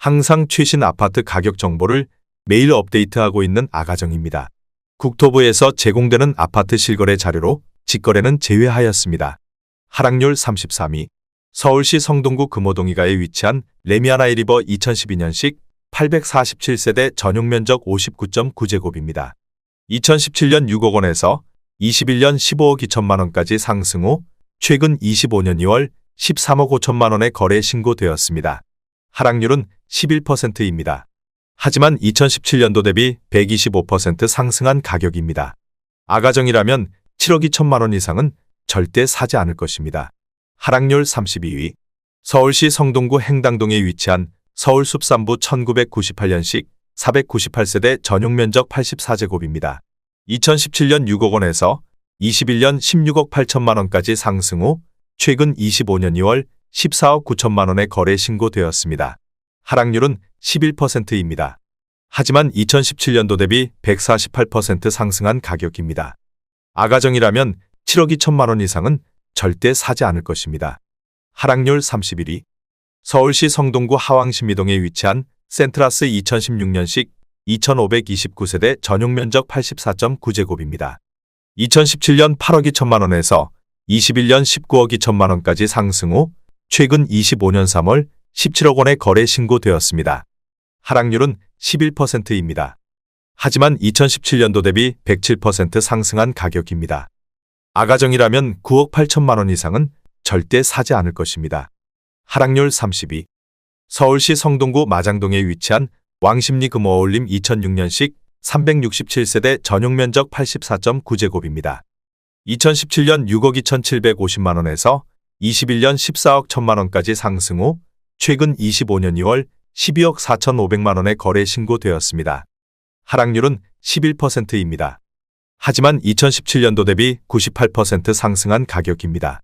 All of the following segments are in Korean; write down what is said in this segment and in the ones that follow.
항상 최신 아파트 가격 정보를 매일 업데이트하고 있는 아가정입니다. 국토부에서 제공되는 아파트 실거래 자료로 직거래는 제외하였습니다. 하락률 33위. 서울시 성동구 금호동이가에 위치한 레미아나이리버 2012년식 847세대 전용면적 59.9제곱입니다. 2017년 6억 원에서 21년 15억 2천만 원까지 상승 후 최근 25년 2월 13억 5천만 원에 거래 신고되었습니다. 하락률은 11%입니다. 하지만 2017년도 대비 125% 상승한 가격입니다. 아가정이라면 7억 2천만 원 이상은 절대 사지 않을 것입니다. 하락률 32위. 서울시 성동구 행당동에 위치한 서울 숲삼부 1998년식 498세대 전용면적 84제곱입니다. 2017년 6억 원에서 21년 16억 8천만 원까지 상승 후 최근 25년 2월 14억 9천만 원에 거래 신고되었습니다. 하락률은 11%입니다. 하지만 2017년도 대비 148% 상승한 가격입니다. 아가정이라면 7억 2천만 원 이상은 절대 사지 않을 것입니다. 하락률 31위. 서울시 성동구 하왕신미동에 위치한 센트라스 2016년식 2529세대 전용면적 84.9제곱입니다. 2017년 8억 2천만 원에서 21년 19억 2천만 원까지 상승 후 최근 25년 3월 17억 원에 거래 신고되었습니다. 하락률은 11%입니다. 하지만 2017년도 대비 107% 상승한 가격입니다. 아가정이라면 9억 8천만 원 이상은 절대 사지 않을 것입니다. 하락률 32. 서울시 성동구 마장동에 위치한 왕십리 금호어울림 2006년식 367세대 전용면적 84.9제곱입니다. 2017년 6억 2,750만 원에서 21년 14억 1천만 원까지 상승 후 최근 25년 2월 12억 4,500만 원에 거래 신고되었습니다. 하락률은 11%입니다. 하지만 2017년도 대비 98% 상승한 가격입니다.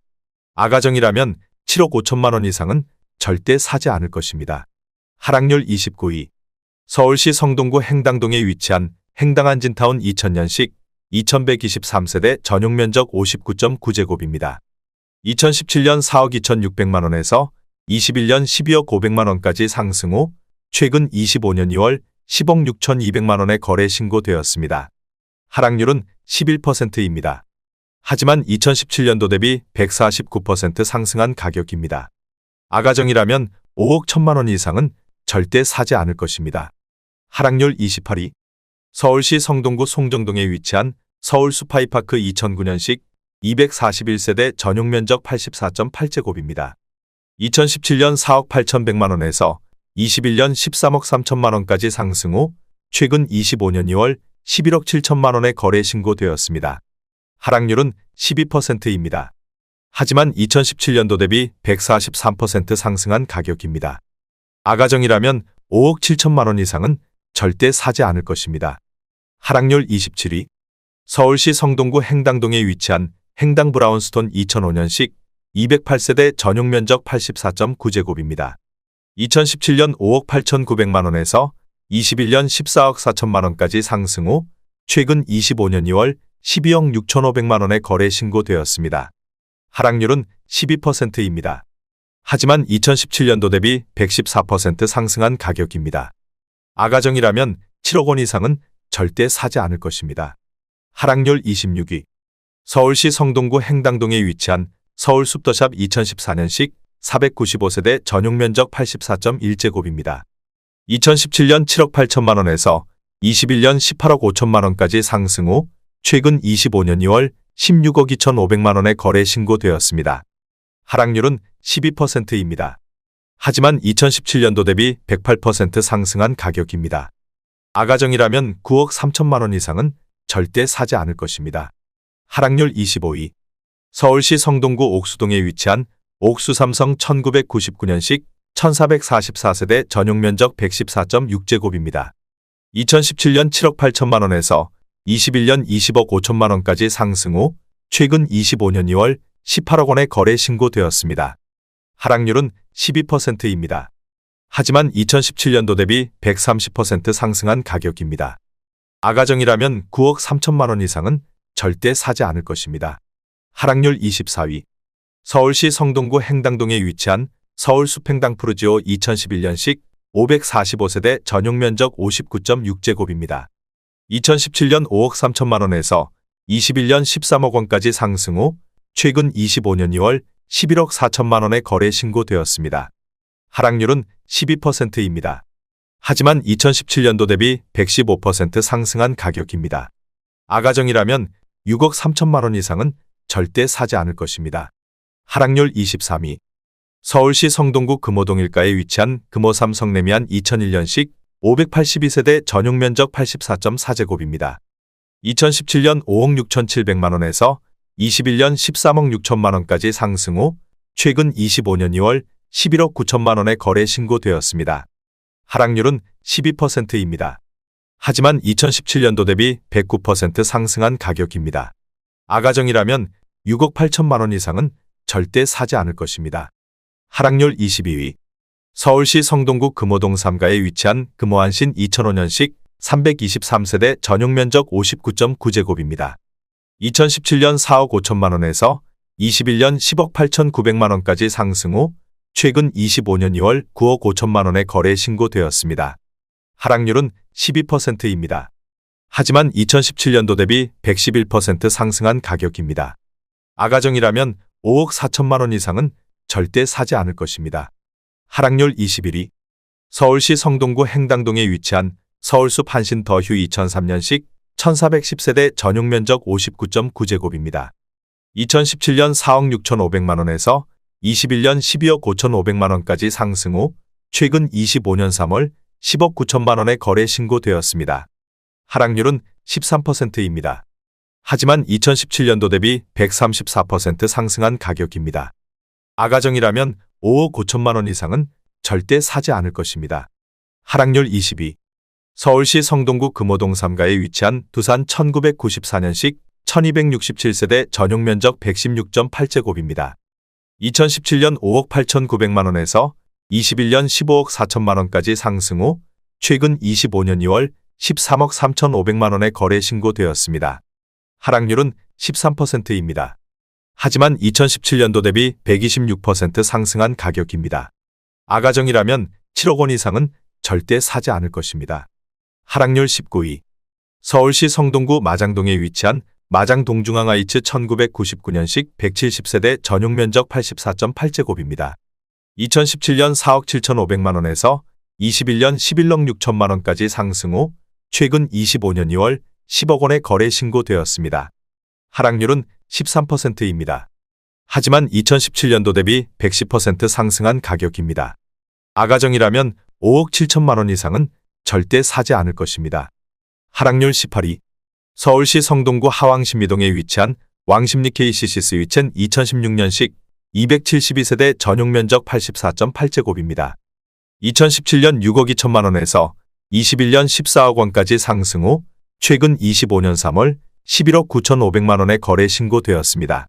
아가정이라면 7억 5천만 원 이상은 절대 사지 않을 것입니다. 하락률 29위. 서울시 성동구 행당동에 위치한 행당한진타운 2000년식 2123세대 전용면적 59.9제곱입니다. 2017년 4억 2,600만 원에서 21년 12억 500만 원까지 상승 후 최근 25년 2월 10억 6,200만 원에 거래 신고되었습니다. 하락률은 11%입니다. 하지만 2017년도 대비 149% 상승한 가격입니다. 아가정이라면 5억 1천만 원 이상은 절대 사지 않을 것입니다. 하락률 28위. 서울시 성동구 송정동에 위치한 서울 수파이파크 2009년식 241세대 전용면적 84.8제곱입니다. 2017년 4억 8,100만 원에서 21년 13억 3천만 원까지 상승 후 최근 25년 2월 11억 7천만 원에 거래 신고되었습니다. 하락률은 12%입니다. 하지만 2017년도 대비 143% 상승한 가격입니다. 아가정이라면 5억 7천만 원 이상은 절대 사지 않을 것입니다. 하락률 27위. 서울시 성동구 행당동에 위치한 행당 브라운스톤 2005년식 208세대 전용면적 84.9제곱입니다. 2017년 5억 8,900만 원에서 21년 14억 4천만 원까지 상승 후 최근 25년 2월 12억 6,500만 원에 거래 신고되었습니다. 하락률은 12%입니다. 하지만 2017년도 대비 114% 상승한 가격입니다. 아가정이라면 7억 원 이상은 절대 사지 않을 것입니다. 하락률 26위. 서울시 성동구 행당동에 위치한 서울 숲더샵 2014년식 495세대 전용면적 84.1제곱입니다. 2017년 7억 8천만 원에서 21년 18억 5천만 원까지 상승 후 최근 25년 2월 16억 2,500만 원에 거래 신고되었습니다. 하락률은 12%입니다. 하지만 2017년도 대비 108% 상승한 가격입니다. 아가정이라면 9억 3천만 원 이상은 절대 사지 않을 것입니다. 하락률 25위. 서울시 성동구 옥수동에 위치한 옥수삼성 1999년식 1444세대 전용면적 114.6제곱입니다. 2017년 7억 8천만 원에서 21년 20억 5천만 원까지 상승 후 최근 25년 2월 18억 원에 거래 신고되었습니다. 하락률은 12%입니다. 하지만 2017년도 대비 130% 상승한 가격입니다. 아가정이라면 9억 3천만 원 이상은 절대 사지 않을 것입니다. 하락률 24위. 서울시 성동구 행당동에 위치한 서울 숲행당 푸르지오 2011년식 545세대 전용 면적 59.6제곱입니다. 2017년 5억 3천만 원에서 21년 13억 원까지 상승 후 최근 25년 2월 11억 4천만 원에 거래 신고되었습니다. 하락률은 12%입니다. 하지만 2017년도 대비 115% 상승한 가격입니다. 아가정이라면 6억 3천만 원 이상은 절대 사지 않을 것입니다. 하락률 23위. 서울시 성동구 금호동 일가에 위치한 금호3 성내미안 2001년식 582세대 전용 면적 84.4제곱입니다. 2017년 5억 6,700만 원에서 21년 13억 6천만 원까지 상승 후 최근 25년 2월 11억 9천만 원에 거래 신고되었습니다. 하락률은 12%입니다. 하지만 2017년도 대비 109% 상승한 가격입니다. 아가정이라면 6억 8천만 원 이상은 절대 사지 않을 것입니다. 하락률 22위. 서울시 성동구 금호동 3가에 위치한 금호안신 2005년식 323세대 전용 면적 59.9제곱입니다. 2017년 4억 5천만 원에서 21년 10억 8,900만 원까지 상승 후 최근 25년 2월 9억 5천만 원에 거래 신고되었습니다. 하락률은 12%입니다. 하지만 2017년도 대비 111% 상승한 가격입니다. 아가정이라면 5억 4천만 원 이상은 절대 사지 않을 것입니다. 하락률 21위. 서울시 성동구 행당동에 위치한 서울숲 한신 더휴 2003년식 1410세대 전용 면적 59.9제곱입니다. 2017년 4억 6,500만 원에서 21년 12억 5,500만 원까지 상승 후 최근 25년 3월 10억 9천만 원에 거래 신고되었습니다. 하락률은 13%입니다. 하지만 2017년도 대비 134% 상승한 가격입니다. 아가정이라면 5억 5천만 원 이상은 절대 사지 않을 것입니다. 하락률 22. 서울시 성동구 금호동 3가에 위치한 두산 1994년식 1267세대 전용 면적 116.8제곱입니다. 2017년 5억 8,900만 원에서 21년 15억 4천만 원까지 상승 후 최근 25년 2월 13억 3,500만 원에 거래 신고되었습니다. 하락률은 13%입니다. 하지만 2017년도 대비 126% 상승한 가격입니다. 아가정이라면 7억 원 이상은 절대 사지 않을 것입니다. 하락률 19위. 서울시 성동구 마장동에 위치한 마장 동중앙하이츠 1999년식 170세대 전용 면적 84.8제곱입니다. 2017년 4억 7,500만 원에서 21년 11억 6천만 원까지 상승 후 최근 25년 2월 10억 원에 거래 신고되었습니다. 하락률은 13%입니다. 하지만 2017년도 대비 110% 상승한 가격입니다. 아가정이라면 5억 7천만 원 이상은 절대 사지 않을 것입니다. 하락률 18위. 서울시 성동구 하왕신미동에 위치한 왕십리 KCC 스위첸 2016년식 272세대 전용 면적 84.8제곱입니다. 2017년 6억 2천만 원에서 21년 14억 원까지 상승 후 최근 25년 3월 11억 9,500만 원에 거래 신고되었습니다.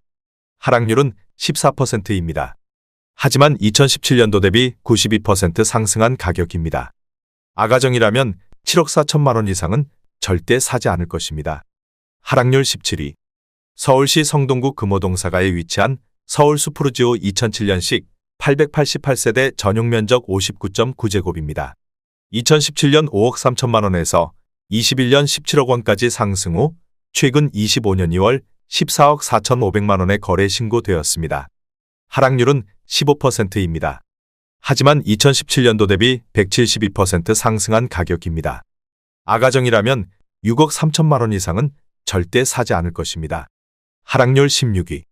하락률은 14%입니다. 하지만 2017년도 대비 92% 상승한 가격입니다. 아가정이라면 7억 4천만 원 이상은 절대 사지 않을 것입니다. 하락률 17위. 서울시 성동구 금호동 4가에 위치한 서울수프루지오 2007년식 888세대 전용 면적 59.9제곱입니다. 2017년 5억 3천만 원에서 21년 17억 원까지 상승 후 최근 25년 2월 14억 4,500만 원에 거래 신고되었습니다. 하락률은 15%입니다. 하지만 2017년도 대비 172% 상승한 가격입니다. 아가정이라면 6억 3천만 원 이상은 절대 사지 않을 것입니다. 하락률 16위.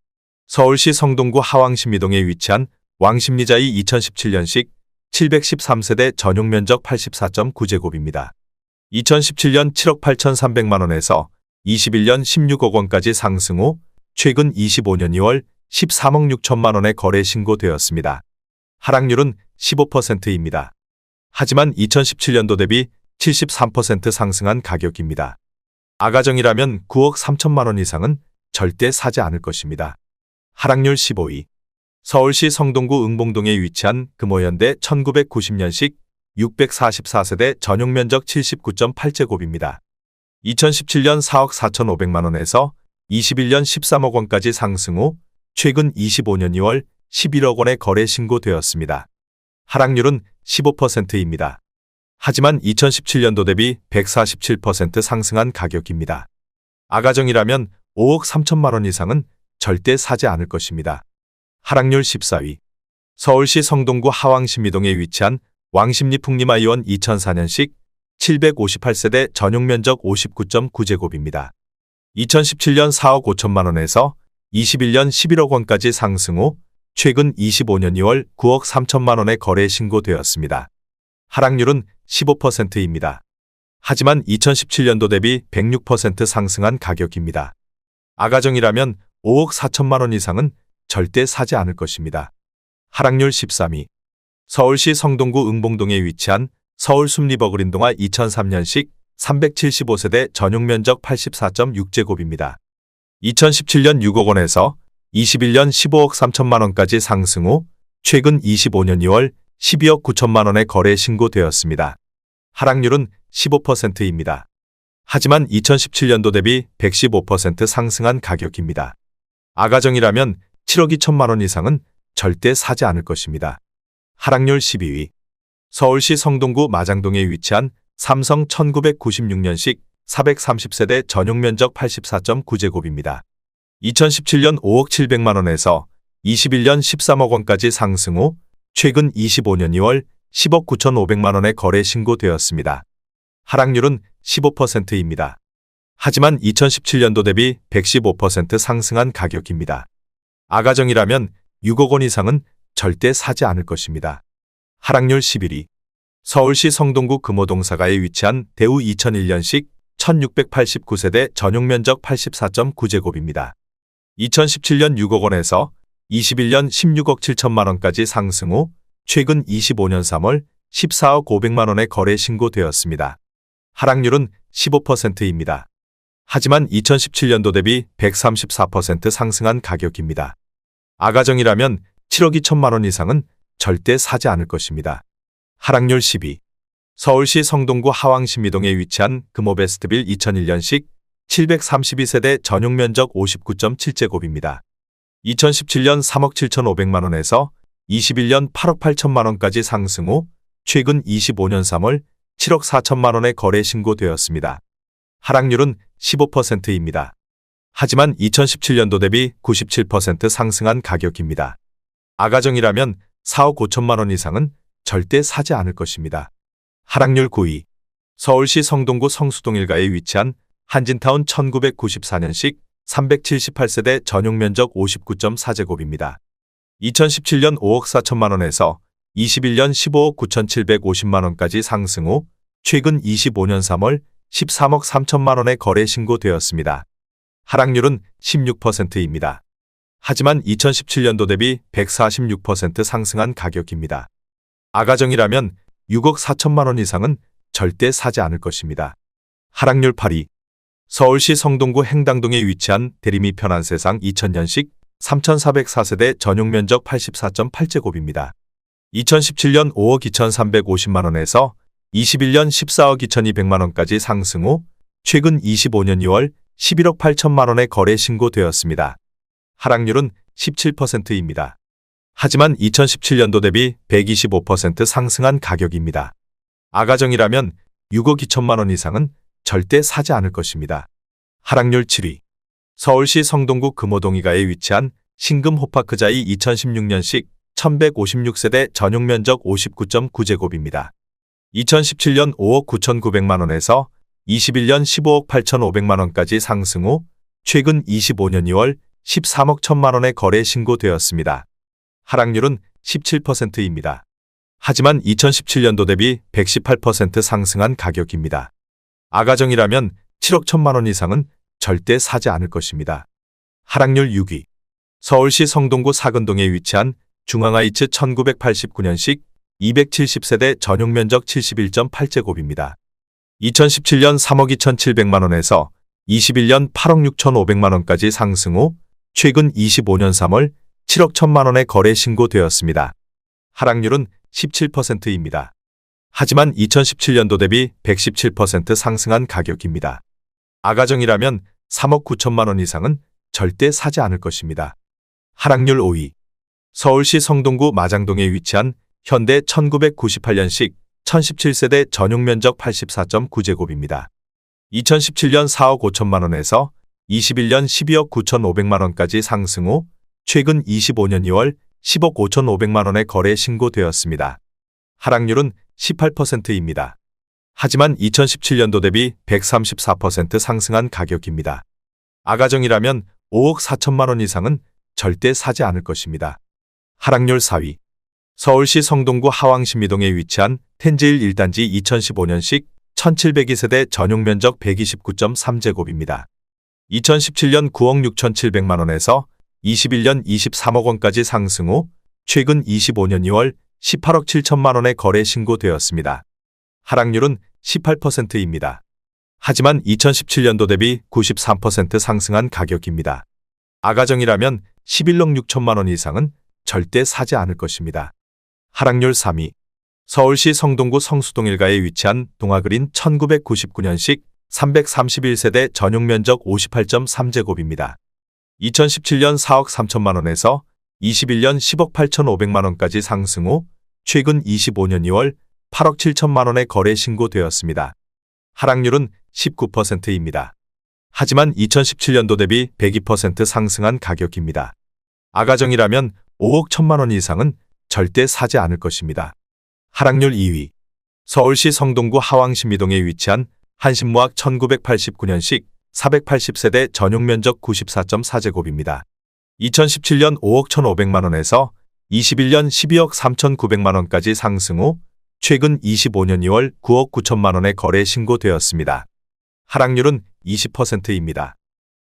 서울시 성동구 하왕신미동에 위치한 왕십리자이 2017년식 713세대 전용 면적 84.9제곱입니다. 2017년 7억 8,300만 원에서 21년 16억 원까지 상승 후 최근 25년 2월 13억 6천만 원에 거래 신고되었습니다. 하락률은 15%입니다. 하지만 2017년도 대비 73% 상승한 가격입니다. 아가정이라면 9억 3천만 원 이상은 절대 사지 않을 것입니다. 하락률 15위. 서울시 성동구 응봉동에 위치한 금호현대 1990년식 644세대 전용 면적 79.8제곱입니다. 2017년 4억 4,500만 원에서 21년 13억 원까지 상승 후 최근 25년 2월 11억 원에 거래 신고되었습니다. 하락률은 15%입니다. 하지만 2017년도 대비 147% 상승한 가격입니다. 아가정이라면 5억 3천만 원 이상은 절대 사지 않을 것입니다. 하락률 14위. 서울시 성동구 하왕신미동에 위치한 왕십리 풍림아이원 2004년식 758세대 전용 면적 59.9제곱입니다. 2017년 4억 5천만 원에서 21년 11억 원까지 상승 후 최근 25년 2월 9억 3천만 원에 거래 신고되었습니다. 하락률은 15%입니다. 하지만 2017년도 대비 106% 상승한 가격입니다. 아가정이라면 5억 4천만 원 이상은 절대 사지 않을 것입니다. 하락률 13위. 서울시 성동구 응봉동에 위치한 서울 숲리버그린동화 2003년식 375세대 전용 면적 84.6제곱입니다. 2017년 6억 원에서 21년 15억 3천만 원까지 상승 후 최근 25년 2월 12억 9천만 원에 거래 신고되었습니다. 하락률은 15%입니다. 하지만 2017년도 대비 115% 상승한 가격입니다. 아가정이라면 7억 2천만 원 이상은 절대 사지 않을 것입니다. 하락률 12위. 서울시 성동구 마장동에 위치한 삼성 1996년식 430세대 전용 면적 84.9제곱입니다. 2017년 5억 700만 원에서 21년 13억 원까지 상승 후 최근 25년 2월 10억 9,500만 원에 거래 신고되었습니다. 하락률은 15%입니다. 하지만 2017년도 대비 115% 상승한 가격입니다. 아가정이라면 6억 원 이상은 절대 사지 않을 것입니다. 하락률 11위. 서울시 성동구 금호동사가에 위치한 대우 2001년식 1689세대 전용 면적 84.9제곱입니다. 2017년 6억 원에서 21년 16억 7천만 원까지 상승 후 최근 25년 3월 14억 500만 원에 거래 신고되었습니다. 하락률은 15%입니다. 하지만 2017년도 대비 134% 상승한 가격입니다. 아가정이라면 7억 2천만 원 이상은 절대 사지 않을 것입니다. 하락률 10위. 서울시 성동구 하왕신미동에 위치한 금호베스트빌 2001년식 732세대 전용 면적 59.7제곱입니다. 2017년 3억 7,500만 원에서 21년 8억 8천만 원까지 상승 후 최근 25년 3월 7억 4천만 원에 거래 신고되었습니다. 하락률은 15%입니다. 하지만 2017년도 대비 97% 상승한 가격입니다. 아가정이라면 4억 5천만 원 이상은 절대 사지 않을 것입니다. 하락률 9위. 서울시 성동구 성수동 일가에 위치한 한진타운 1994년식 378세대 전용 면적 59.4제곱입니다. 2017년 5억 4천만 원에서 21년 15억 9,750만 원까지 상승 후 최근 25년 3월 13억 3천만 원에 거래 신고되었습니다. 하락률은 16%입니다. 하지만 2017년도 대비 146% 상승한 가격입니다. 아가정이라면 6억 4천만 원 이상은 절대 사지 않을 것입니다. 하락률 8위. 서울시 성동구 행당동에 위치한 대리미 편안세상 2000년식 3404세대 전용 면적 84.8제곱입니다. 2017년 5억 2,350만 원에서 21년 14억 2,200만 원까지 상승 후 최근 25년 2월 11억 8천만 원에 거래 신고되었습니다. 하락률은 17%입니다. 하지만 2017년도 대비 125% 상승한 가격입니다. 아가정이라면 6억 2천만 원 이상은 절대 사지 않을 것입니다. 하락률 7위. 서울시 성동구 금호동이가에 위치한 신금 호파크자이 2016년식 1156세대 전용 면적 59.9제곱입니다. 2017년 5억 9,900만 원에서 21년 15억 8,500만 원까지 상승 후 최근 25년 2월 13억 1천만 원에 거래 신고되었습니다. 하락률은 17%입니다. 하지만 2017년도 대비 118% 상승한 가격입니다. 아가정이라면 7억 1천만 원 이상은 절대 사지 않을 것입니다. 하락률 6위. 서울시 성동구 사근동에 위치한 중앙하이츠 1989년식 270세대 전용 면적 71.8제곱입니다. 2017년 3억 2,700만 원에서 21년 8억 6,500만 원까지 상승 후 최근 25년 3월 7억 1천만 원에 거래 신고되었습니다. 하락률은 17%입니다. 하지만 2017년도 대비 117% 상승한 가격입니다. 아가정이라면 3억 9천만 원 이상은 절대 사지 않을 것입니다. 하락률 5위. 서울시 성동구 마장동에 위치한 현대 1998년식 1017세대 전용 면적 84.9제곱입니다. 2017년 4억 5천만 원에서 21년 12억 9,500만 원까지 상승 후 최근 25년 2월 10억 5,500만 원의 거래 신고되었습니다. 하락률은 18%입니다. 하지만 2017년도 대비 134% 상승한 가격입니다. 아가정이라면 5억 4천만 원 이상은 절대 사지 않을 것입니다. 하락률 4위. 서울시 성동구 하왕신미동에 위치한 텐제일 1단지 2015년식 1702세대 전용 면적 129.3제곱입니다. 2017년 9억 6,700만 원에서 21년 23억 원까지 상승 후 최근 25년 2월 18억 7천만 원의 거래 신고되었습니다. 하락률은 18%입니다. 하지만 2017년도 대비 93% 상승한 가격입니다. 아가정이라면 11억 6천만 원 이상은 절대 사지 않을 것입니다. 하락률 3위. 서울시 성동구 성수동 1가에 위치한 동아그린 1999년식 331세대 전용 면적 58.3제곱입니다. 2017년 4억 3천만 원에서 21년 10억 8,500만 원까지 상승 후 최근 25년 2월 8억 7천만 원의 거래 신고되었습니다. 하락률은 19%입니다. 하지만 2017년도 대비 102% 상승한 가격입니다. 아가정이라면 5억 1천만 원 이상은 절대 사지 않을 것입니다. 하락률 2위. 서울시 성동구 하왕신미동에 위치한 한신무학 1989년식 480세대 전용 면적 94.4제곱입니다. 2017년 5억 1,500만 원에서 21년 12억 3,900만 원까지 상승 후 최근 25년 2월 9억 9천만 원의 거래 신고되었습니다. 하락률은 20%입니다.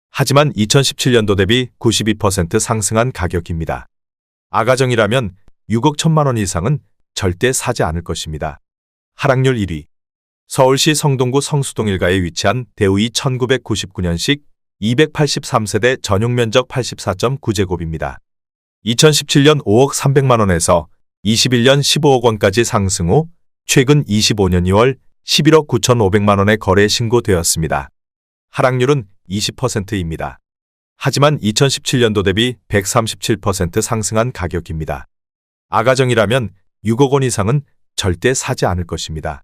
하지만 2017년도 대비 92% 상승한 가격입니다. 아가정이라면 6억 1천만 원 이상은 절대 사지 않을 것입니다. 하락률 1위. 서울시 성동구 성수동 1가에 위치한 대우이 1999년식 283세대 전용 면적 84.9제곱입니다. 2017년 5억 300만 원에서 21년 15억 원까지 상승 후 최근 25년 2월 11억 9,500만 원의 거래 신고되었습니다. 하락률은 20%입니다. 하지만 2017년도 대비 137% 상승한 가격입니다. 아가정이라면 6억 원 이상은 절대 사지 않을 것입니다.